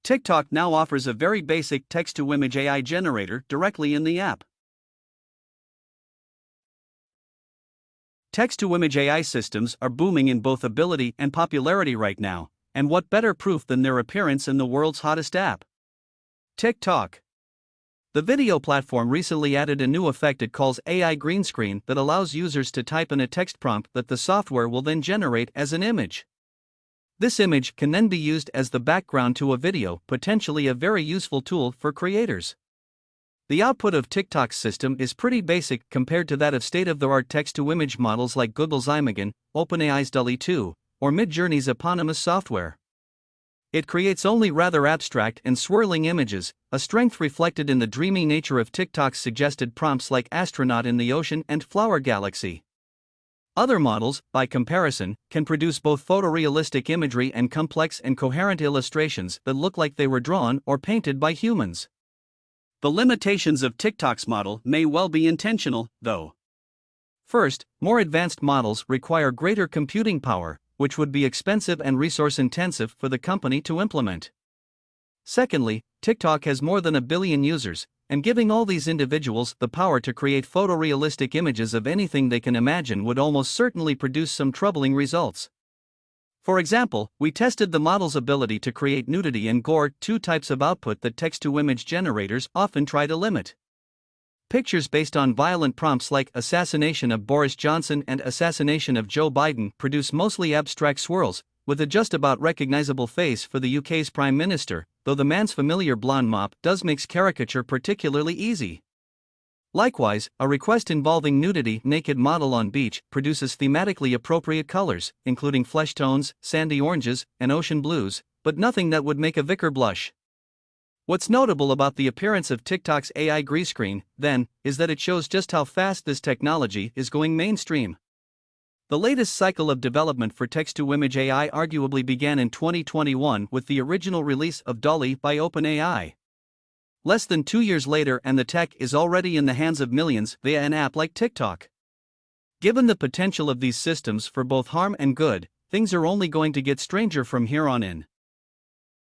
TikTok now offers a very basic text-to-image AI generator directly in the app. Text-to-image AI systems are booming in both ability and popularity right now, and what better proof than their appearance in the world's hottest app? TikTok. The video platform recently added a new effect it calls AI greenscreen that allows users to type in a text prompt that the software will then generate as an image. This image can then be used as the background to a video, potentially a very useful tool for creators. The output of TikTok's system is pretty basic compared to that of state-of-the-art text-to-image models like Google's Imagen, OpenAI's DALL-E 2, or Midjourney's eponymous software. It creates only rather abstract and swirling images, a strength reflected in the dreamy nature of TikTok's suggested prompts like astronaut in the ocean and flower galaxy. Other models, by comparison, can produce both photorealistic imagery and complex and coherent illustrations that look like they were drawn or painted by humans. The limitations of TikTok's model may well be intentional, though. First, more advanced models require greater computing power, which would be expensive and resource-intensive for the company to implement. Secondly, TikTok has more than 1 billion users, and giving all these individuals the power to create photorealistic images of anything they can imagine would almost certainly produce some troubling results. For example, we tested the model's ability to create nudity and gore, two types of output that text-to-image generators often try to limit. Pictures based on violent prompts like assassination of Boris Johnson and assassination of Joe Biden produce mostly abstract swirls, with a just about recognizable face for the UK's Prime Minister, though the man's familiar blonde mop does make caricature particularly easy. Likewise, a request involving nudity naked model on beach produces thematically appropriate colors, including flesh tones, sandy oranges, and ocean blues, but nothing that would make a vicar blush. What's notable about the appearance of TikTok's AI greenscreen, then, is that it shows just how fast this technology is going mainstream. The latest cycle of development for text-to-image AI arguably began in 2021 with the original release of DALL-E by OpenAI. Less than 2 years later and the tech is already in the hands of millions via an app like TikTok. Given the potential of these systems for both harm and good, things are only going to get stranger from here on in.